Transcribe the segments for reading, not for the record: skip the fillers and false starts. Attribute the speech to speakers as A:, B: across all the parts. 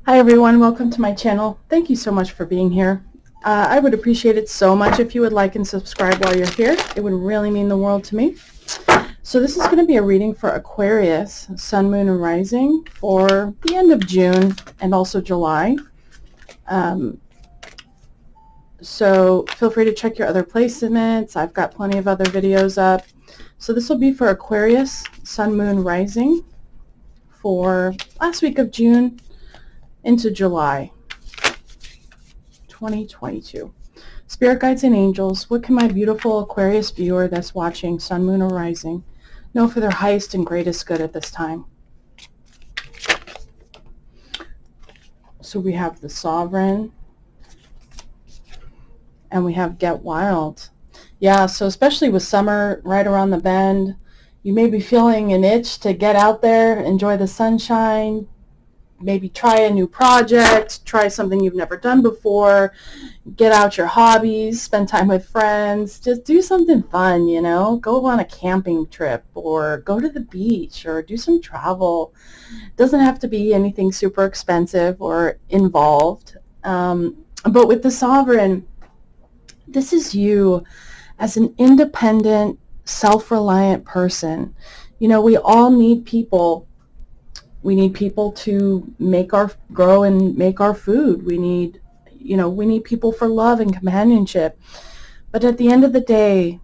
A: Hi everyone, welcome to my channel. Thank you so much for being here. I would appreciate it so much if you would like and subscribe while you're here. It would really mean the world to me. So this is going to be a reading for Aquarius, Sun, Moon, and Rising for the end of June and also July. So feel free to check your other placements. I've got plenty of other videos up. So this will be for Aquarius, Sun, Moon, Rising for last week of June into July 2022. Spirit guides and angels, what can my beautiful Aquarius viewer that's watching Sun, Moon, or Rising know for their highest and greatest good at this time? So we have the Sovereign and we have Get Wild. Yeah, so especially with summer right around the bend, you may be feeling an itch to get out there, enjoy the sunshine, maybe try a new project, try something you've never done before, get out your hobbies, spend time with friends, just do something fun, you know, go on a camping trip or go to the beach or do some travel. It doesn't have to be anything super expensive or involved. But with the Sovereign, this is you as an independent, self-reliant person. You know, we all need people. We need people to grow and make our food. We need people for love and companionship. But at the end of the day,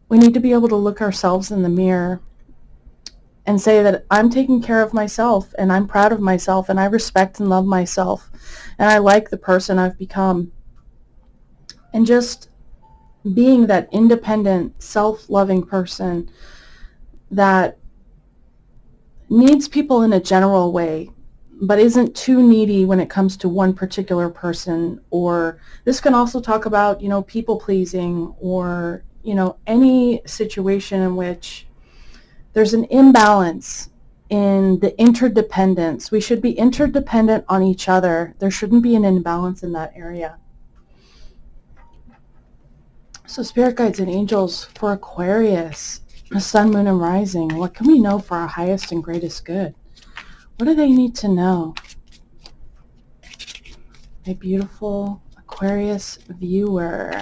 A: we need to be able to look ourselves in the mirror and say that I'm taking care of myself and I'm proud of myself and I respect and love myself and I like the person I've become. And just being that independent, self-loving person that needs people in a general way, but isn't too needy when it comes to one particular person. Or this can also talk about, people pleasing, or, any situation in which there's an imbalance in the interdependence. We should be interdependent on each other. There shouldn't be an imbalance in that area. So Spirit guides and angels for Aquarius, Sun, Moon, and Rising, what can we know for our highest and greatest good? What do they need to know? My beautiful Aquarius viewer.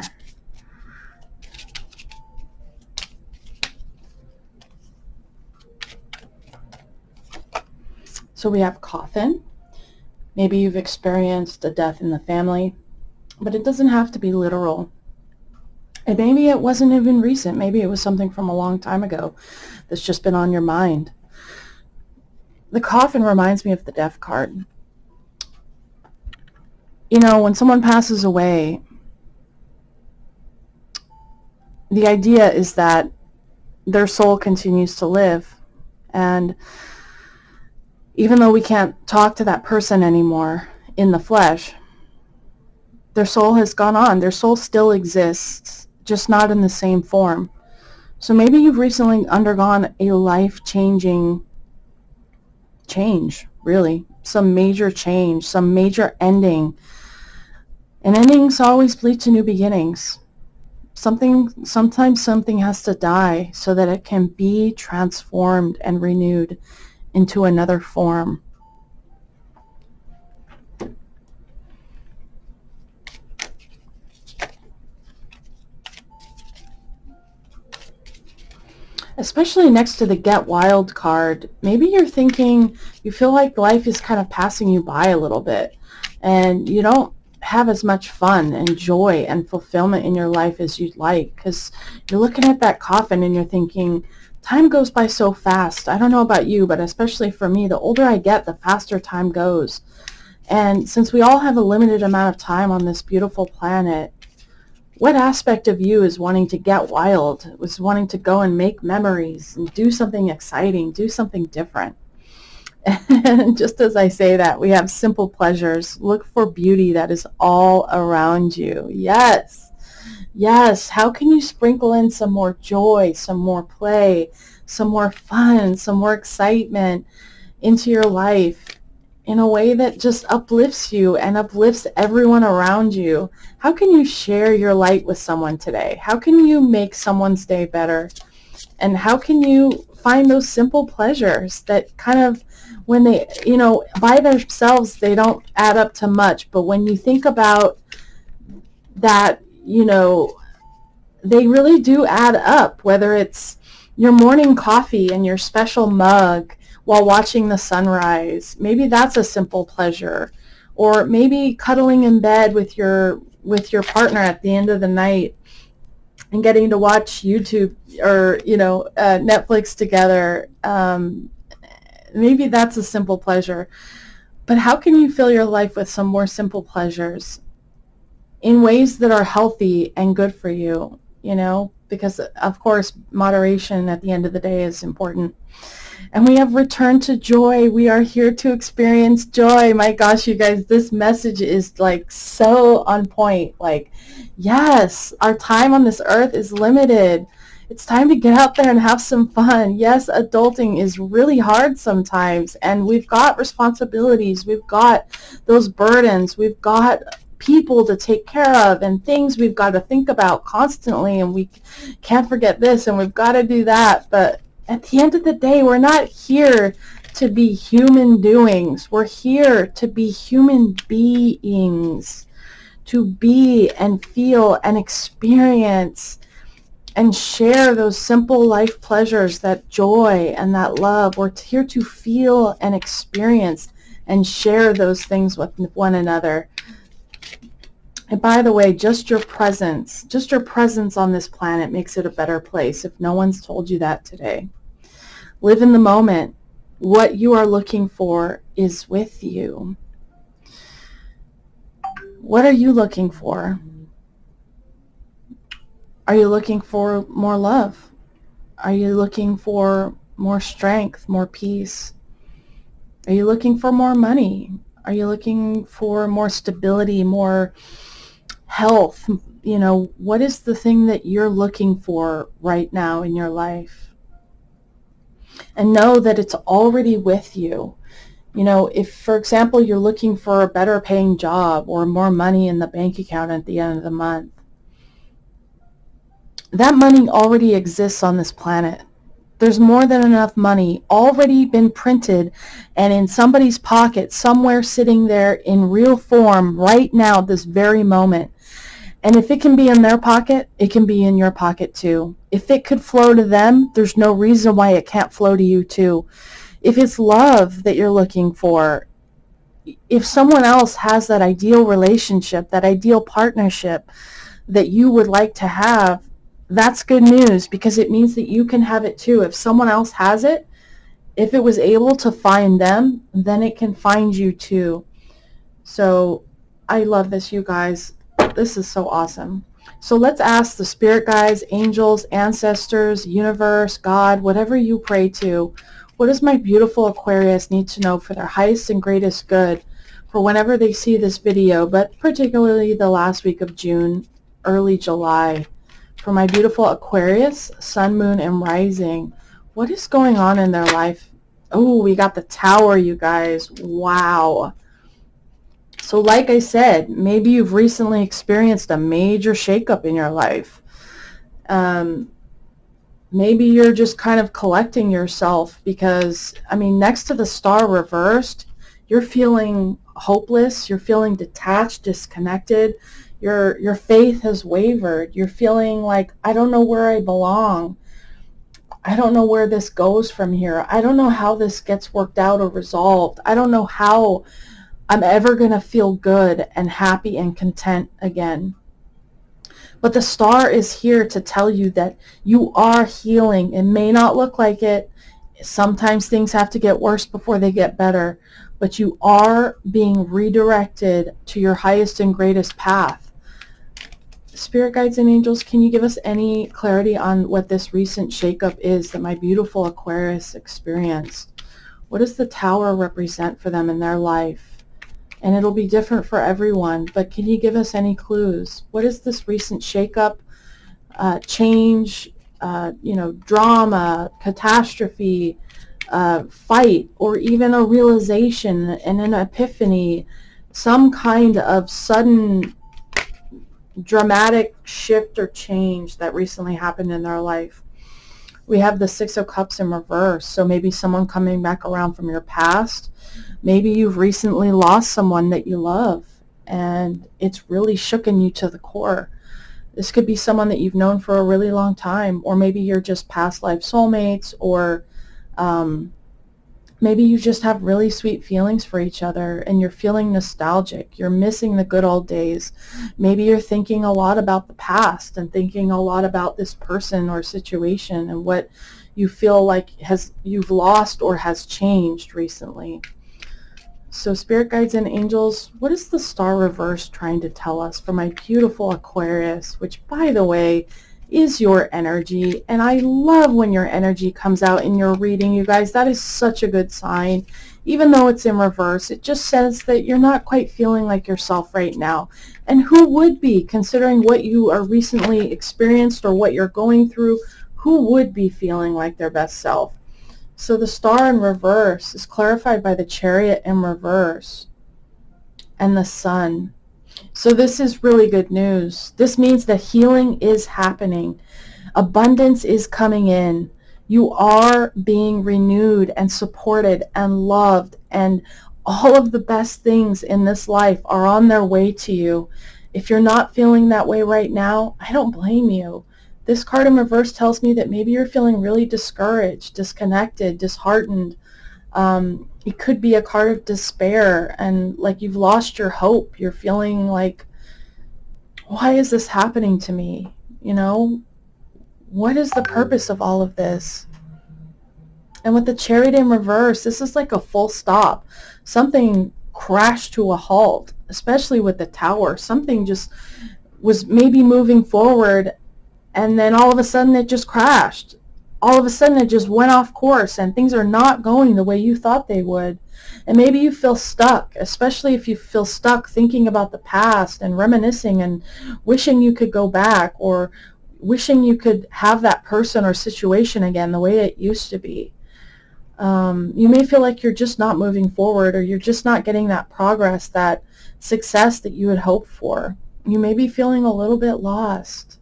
A: So we have coffin. Maybe you've experienced a death in the family, but it doesn't have to be literal. And maybe it wasn't even recent. Maybe it was something from a long time ago that's just been on your mind. The coffin reminds me of the death card. When someone passes away, the idea is that their soul continues to live. And even though we can't talk to that person anymore in the flesh, their soul has gone on. Their soul still exists, just not in the same form. So maybe you've recently undergone a life-changing change, really. Some major change, some major ending. And endings always lead to new beginnings. Sometimes something has to die so that it can be transformed and renewed into another form. Especially next to the Get Wild card, maybe you're thinking, you feel like life is kind of passing you by a little bit, and you don't have as much fun and joy and fulfillment in your life as you'd like, because you're looking at that coffin and you're thinking, time goes by so fast. I don't know about you, but especially for me, the older I get, the faster time goes. And since we all have a limited amount of time on this beautiful planet, what aspect of you is wanting to get wild, was wanting to go and make memories and do something exciting, do something different? And just as I say that, we have simple pleasures. Look for beauty that is all around you. Yes. Yes. How can you sprinkle in some more joy, some more play, some more fun, some more excitement into your life in a way that just uplifts you and uplifts everyone around you? How can you share your light with someone today? How can you make someone's day better? And how can you find those simple pleasures that kind of when they, by themselves, they don't add up to much. But when you think about that, they really do add up, whether it's your morning coffee and your special mug while watching the sunrise. Maybe that's a simple pleasure. Or maybe cuddling in bed with your partner at the end of the night and getting to watch YouTube or, Netflix together. Maybe that's a simple pleasure. But how can you fill your life with some more simple pleasures in ways that are healthy and good for you, because of course moderation at the end of the day is important. And we have returned to joy. We are here to experience joy. My gosh, you guys, this message is like so on point. Like, yes, our time on this earth is limited. It's time to get out there and have some fun. Yes, adulting is really hard sometimes, and we've got responsibilities. We've got those burdens. We've got people to take care of and things we've got to think about constantly, and we can't forget this and we've got to do that. But at the end of the day, we're not here to be human doings. We're here to be human beings, to be and feel and experience and share those simple life pleasures, that joy and that love. We're here to feel and experience and share those things with one another. And by the way, just your presence on this planet makes it a better place, if no one's told you that today. Live in the moment. What you are looking for is with you. What are you looking for? Are you looking for more love? Are you looking for more strength, more peace? Are you looking for more money? Are you looking for more stability, more health? What is the thing that you're looking for right now in your life? And know that it's already with you. If, for example, you're looking for a better paying job or more money in the bank account at the end of the month, that money already exists on this planet. There's more than enough money already been printed and in somebody's pocket, somewhere sitting there in real form right now, this very moment. And if it can be in their pocket, it can be in your pocket too. If it could flow to them, there's no reason why it can't flow to you too. If it's love that you're looking for, if someone else has that ideal relationship, that ideal partnership that you would like to have, that's good news, because it means that you can have it too. If someone else has it, if it was able to find them, then it can find you too. So I love this, you guys. This is so awesome. So let's ask the spirit guides, angels, ancestors, universe, God, whatever you pray to, what does my beautiful Aquarius need to know for their highest and greatest good for whenever they see this video, but particularly the last week of June, early July? For my beautiful Aquarius, sun, moon, and rising, what is going on in their life? Oh, we got the Tower, you guys. Wow. So like I said, maybe you've recently experienced a major shakeup in your life. Maybe you're just kind of collecting yourself because, next to the Star reversed, you're feeling hopeless, you're feeling detached, disconnected. Your faith has wavered. You're feeling like, I don't know where I belong. I don't know where this goes from here. I don't know how this gets worked out or resolved. I don't know how I'm ever going to feel good and happy and content again. But the Star is here to tell you that you are healing. It may not look like it. Sometimes things have to get worse before they get better. But you are being redirected to your highest and greatest path. Spirit guides and angels, can you give us any clarity on what this recent shakeup is that my beautiful Aquarius experienced? What does the Tower represent for them in their life? And it'll be different for everyone, but can you give us any clues? What is this recent shakeup, change, drama, catastrophe, fight, or even a realization and an epiphany, some kind of sudden dramatic shift or change that recently happened in their life? We have the Six of Cups in reverse. So maybe someone coming back around from your past. Maybe you've recently lost someone that you love, and it's really shooken you to the core. This could be someone that you've known for a really long time, or maybe you're just past life soulmates, or maybe you just have really sweet feelings for each other and you're feeling nostalgic. You're missing the good old days. Maybe you're thinking a lot about the past and thinking a lot about this person or situation and what you feel like you've lost or has changed recently. So Spirit Guides and Angels, what is the Star Reverse trying to tell us for my beautiful Aquarius, which, by the way, is your energy? And I love when your energy comes out in your reading, you guys. That is such a good sign. Even though it's in reverse, it just says that you're not quite feeling like yourself right now. And who would be, considering what you are recently experienced or what you're going through, who would be feeling like their best self? So the Star in reverse is clarified by the Chariot in reverse and the Sun. So this is really good news. This means that healing is happening. Abundance is coming in. You are being renewed and supported and loved, and all of the best things in this life are on their way to you. If you're not feeling that way right now, I don't blame you. This card in reverse tells me that maybe you're feeling really discouraged, disconnected, disheartened. It could be a card of despair and like you've lost your hope. You're feeling like, why is this happening to me? You know, what is the purpose of all of this? And with the Chariot in reverse, this is like a full stop. Something crashed to a halt, especially with the Tower. Something just was maybe moving forward, and then all of a sudden it just crashed. All of a sudden it just went off course and things are not going the way you thought they would. And maybe you feel stuck, especially if you feel stuck thinking about the past and reminiscing and wishing you could go back, or wishing you could have that person or situation again the way it used to be. You may feel like you're just not moving forward, or you're just not getting that progress, that success that you had hoped for. You may be feeling a little bit lost.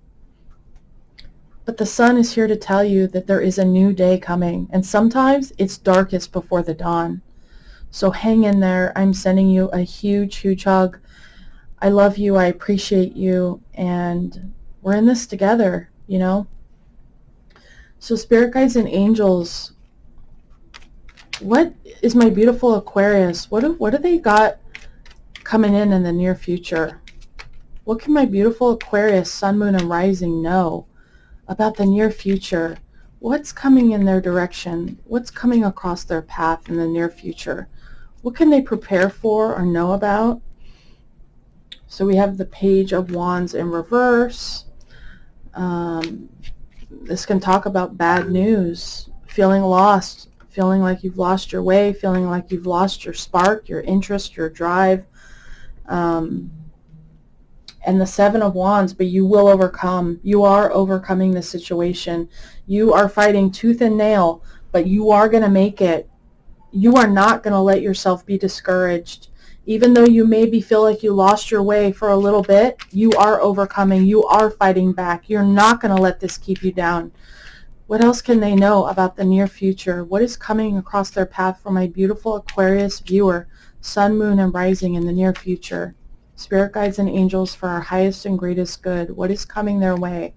A: But the Sun is here to tell you that there is a new day coming, and sometimes it's darkest before the dawn. So hang in there. I'm sending you a huge, huge hug. I love you. I appreciate you. And we're in this together, you know. So Spirit Guides and Angels, what is my beautiful Aquarius? What do they got coming in the near future? What can my beautiful Aquarius, Sun, Moon, and Rising know about the near future? What's coming in their direction? What's coming across their path in the near future? What can they prepare for or know about? So we have the Page of Wands in reverse. This can talk about bad news, feeling lost, feeling like you've lost your way, feeling like you've lost your spark, your interest, your drive. And the Seven of Wands, but you will overcome. You are overcoming the situation. You are fighting tooth and nail, but you are going to make it. You are not going to let yourself be discouraged. Even though you maybe feel like you lost your way for a little bit, you are overcoming. You are fighting back. You're not going to let this keep you down. What else can they know about the near future? What is coming across their path for my beautiful Aquarius viewer, Sun, Moon, and Rising in the near future? Spirit Guides and Angels, for our highest and greatest good, what is coming their way?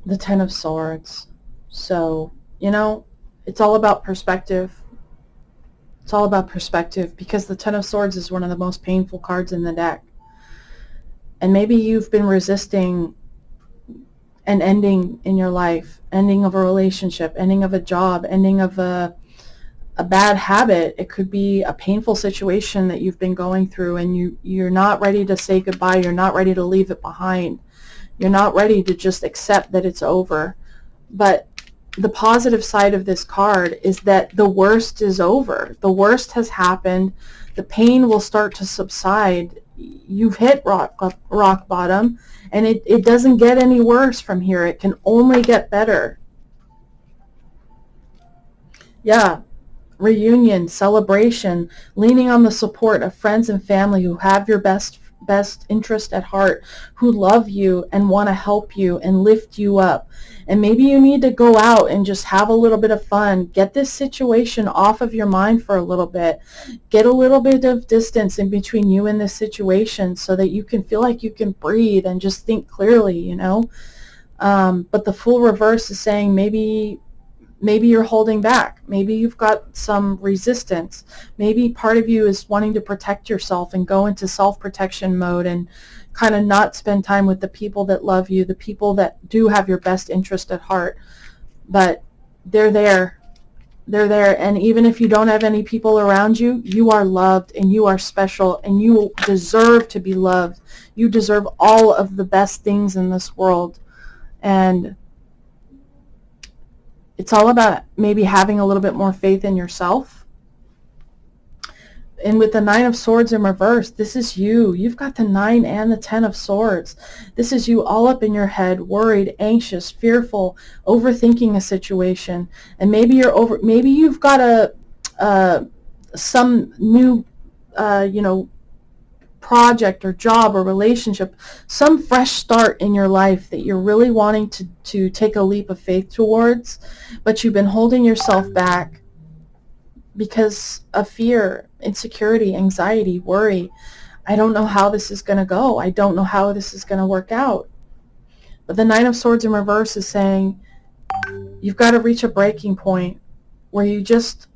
A: The Ten of Swords. So, you know, it's all about perspective. It's all about perspective, because the Ten of Swords is one of the most painful cards in the deck. And maybe you've been resisting an ending in your life, ending of a relationship, ending of a job, ending of a bad habit. It could be a painful situation that you've been going through, and you're not ready to say goodbye. You're not ready to leave it behind. You're not ready to just accept that it's over. But the positive side of this card is that the worst is over. The worst has happened. The pain will start to subside. You've hit rock bottom, and it doesn't get any worse from here. It can only get better. Yeah, reunion, celebration, leaning on the support of friends and family who have your best interest at heart, who love you and want to help you and lift you up. And maybe you need to go out and just have a little bit of fun. Get this situation off of your mind for a little bit. Get a little bit of distance in between you and this situation so that you can feel like you can breathe and just think clearly, you know. But the full reverse is saying maybe you're holding back. Maybe you've got some resistance. Maybe part of you is wanting to protect yourself and go into self-protection mode and kind of not spend time with the people that love you, the people that do have your best interest at heart. But they're there. They're there. And even if you don't have any people around you, you are loved and you are special and you deserve to be loved. You deserve all of the best things in this world. And it's all about maybe having a little bit more faith in yourself. And with the 9 of Swords in reverse, this is you. You've got the 9 and the 10 of Swords. This is you all up in your head, worried, anxious, fearful, overthinking a situation. And maybe you've got some new, project or job or relationship, some fresh start in your life that you're really wanting to take a leap of faith towards, but you've been holding yourself back because of fear, insecurity, anxiety, worry. I don't know how this is going to go. I don't know how this is going to work out. But the 9 of Swords in reverse is saying you've got to reach a breaking point where you just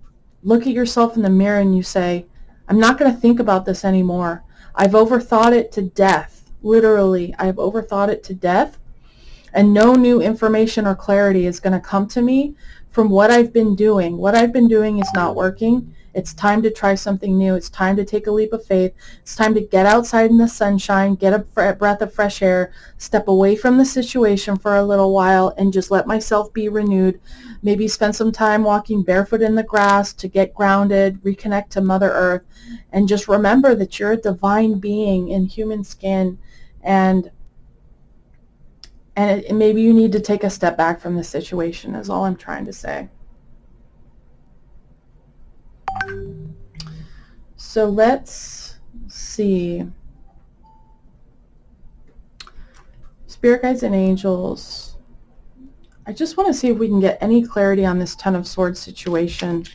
A: look at yourself in the mirror and you say, I'm not going to think about this anymore. I've overthought it to death. Literally, I've overthought it to death. And no new information or clarity is going to come to me from what I've been doing. What I've been doing is not working. It's time to try something new. It's time to take a leap of faith. It's time to get outside in the sunshine, get a breath of fresh air, step away from the situation for a little while and just let myself be renewed. Maybe spend some time walking barefoot in the grass to get grounded, reconnect to Mother Earth, and just remember that you're a divine being in human skin, and maybe you need to take a step back from the situation is all I'm trying to say. So let's see. Spirit guides and angels. I just want to see if we can get any clarity on this 10 of Swords situation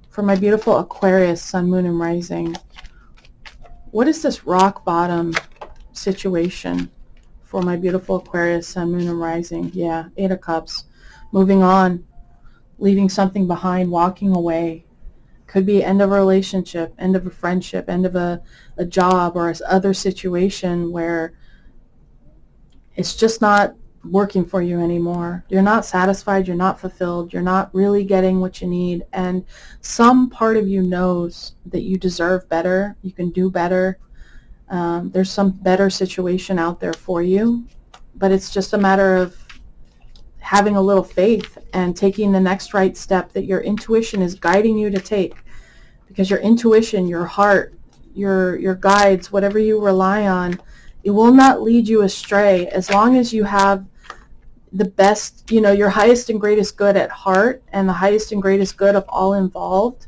A: for my beautiful Aquarius, Sun, Moon, and Rising. What is this rock bottom situation for my beautiful Aquarius, Sun, Moon, and Rising? Yeah, 8 of Cups. Moving on, leaving something behind, walking away. Could be end of a relationship, end of a friendship, end of a job or other situation where it's just not working for you anymore. You're not satisfied, you're not fulfilled, you're not really getting what you need, and some part of you knows that you deserve better, you can do better. There's some better situation out there for you, but it's just a matter of having a little faith and taking the next right step that your intuition is guiding you to take, because your intuition, your heart, your guides, whatever you rely on, it will not lead you astray as long as you have the best, your highest and greatest good at heart and the highest and greatest good of all involved.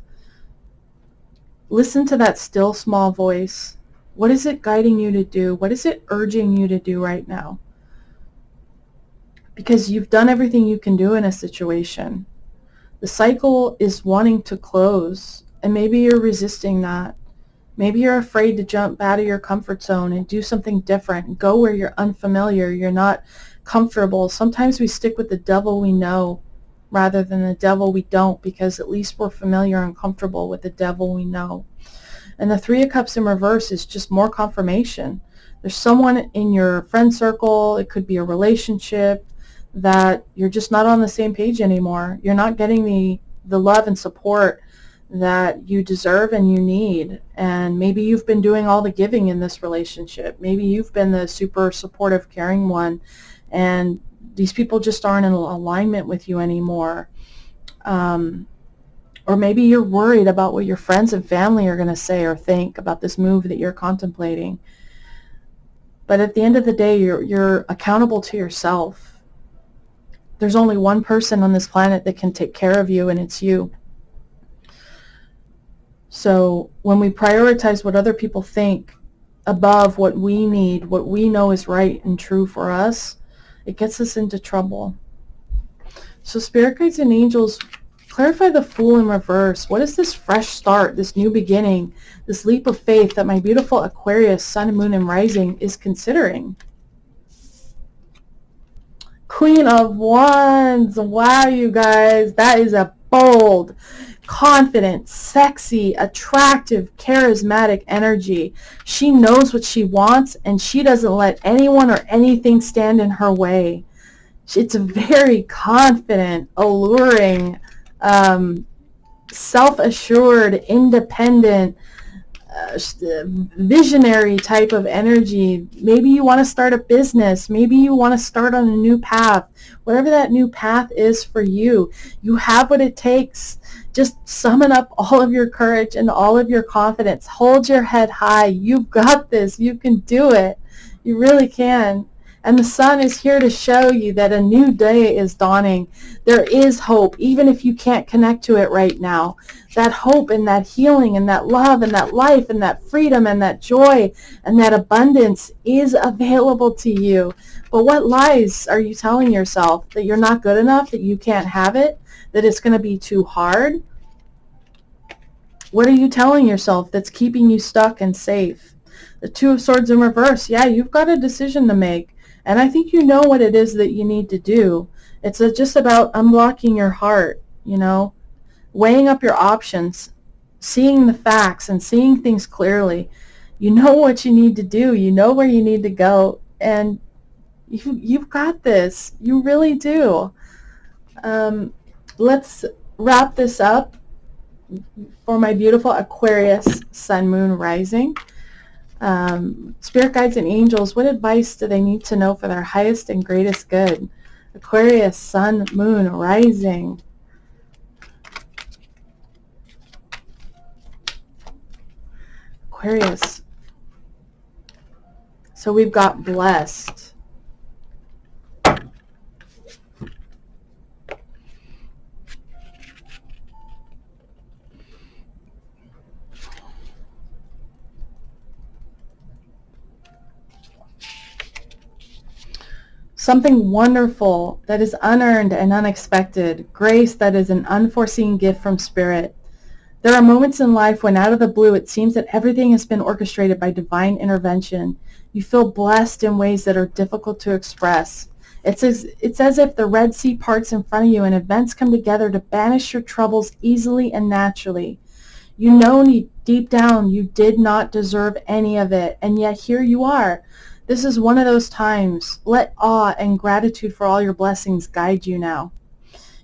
A: Listen to that still small voice. What is it guiding you to do? What is it urging you to do right now? Because you've done everything you can do in a situation. The cycle is wanting to close, and maybe you're resisting that. Maybe you're afraid to jump out of your comfort zone and do something different. Go where you're unfamiliar. You're not comfortable. Sometimes we stick with the devil we know rather than the devil we don't, because at least we're familiar and comfortable with the devil we know. And the 3 of Cups in reverse is just more confirmation. There's someone in your friend circle, it could be a relationship, that you're just not on the same page anymore. You're not getting the love and support that you deserve and you need. And maybe you've been doing all the giving in this relationship. Maybe you've been the super supportive, caring one, and these people just aren't in alignment with you anymore. Or maybe you're worried about what your friends and family are going to say or think about this move that you're contemplating. But at the end of the day, you're accountable to yourself. There's only one person on this planet that can take care of you, and it's you. So when we prioritize what other people think above what we need, what we know is right and true for us, it gets us into trouble. So spirit guides and angels, clarify the Fool in reverse. What is this fresh start, this new beginning, this leap of faith that my beautiful Aquarius, Sun, Moon, and Rising is considering? Queen of Wands. Wow, you guys. That is a bold, confident, sexy, attractive, charismatic energy. She knows what she wants, and she doesn't let anyone or anything stand in her way. It's a very confident, alluring, self-assured, independent, visionary type of energy. Maybe you want to start a business. Maybe you want to start on a new path. Whatever that new path is for you, you have what it takes. Just summon up all of your courage and all of your confidence. Hold your head high. You've got this. You can do it. You really can. And the sun is here to show you that a new day is dawning. There is hope, even if you can't connect to it right now. That hope and that healing and that love and that life and that freedom and that joy and that abundance is available to you. But what lies are you telling yourself? That you're not good enough, that you can't have it, that it's going to be too hard? What are you telling yourself that's keeping you stuck and safe? The Two of Swords in reverse. Yeah, you've got a decision to make. And I think you know what it is that you need to do. It's just about unblocking your heart, weighing up your options, seeing the facts and seeing things clearly. You know what you need to do. You know where you need to go. And you've got this. You really do. Let's wrap this up for my beautiful Aquarius, Sun, Moon, Rising. Spirit guides and angels, what advice do they need to know for their highest and greatest good? Aquarius, Sun, Moon, Rising. Aquarius. So we've got blessed. Something wonderful that is unearned and unexpected. Grace that is an unforeseen gift from Spirit. There are moments in life when out of the blue it seems that everything has been orchestrated by divine intervention. You feel blessed in ways that are difficult to express. It's as if the Red Sea parts in front of you and events come together to banish your troubles easily and naturally. You know deep down you did not deserve any of it, and yet here you are. This is one of those times. Let awe and gratitude for all your blessings guide you now.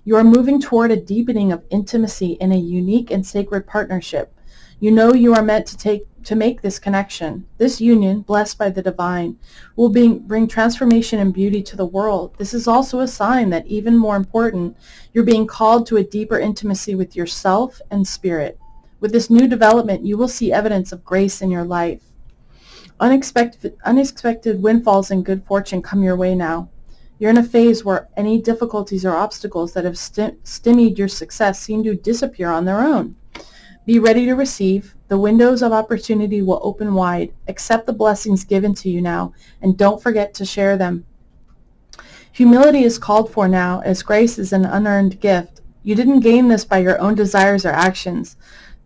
A: You are moving toward a deepening of intimacy in a unique and sacred partnership. You know you are meant to make this connection. This union, blessed by the divine, will bring transformation and beauty to the world. This is also a sign that, even more important, you're being called to a deeper intimacy with yourself and spirit. With this new development, you will see evidence of grace in your life. Unexpected windfalls and good fortune come your way now. You're in a phase where any difficulties or obstacles that have stymied your success seem to disappear on their own. Be ready to receive. The windows of opportunity will open wide. Accept the blessings given to you now, and don't forget to share them. Humility is called for now, as grace is an unearned gift. You didn't gain this by your own desires or actions.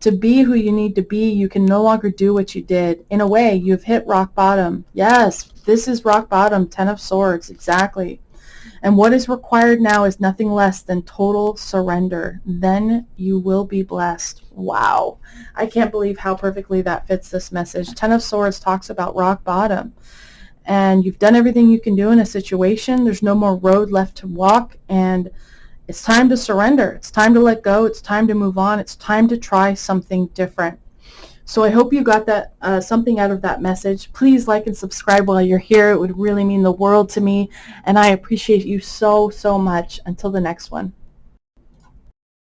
A: To be who you need to be, you can no longer do what you did. In a way, you've hit rock bottom. Yes, this is rock bottom, 10 of Swords, exactly. And what is required now is nothing less than total surrender. Then you will be blessed. Wow. I can't believe how perfectly that fits this message. 10 of Swords talks about rock bottom. And you've done everything you can do in a situation. There's no more road left to walk, and it's time to surrender. It's time to let go. It's time to move on. It's time to try something different. So I hope you got that something out of that message. Please like and subscribe while you're here. It would really mean the world to me, and I appreciate you so, so much. Until the next one.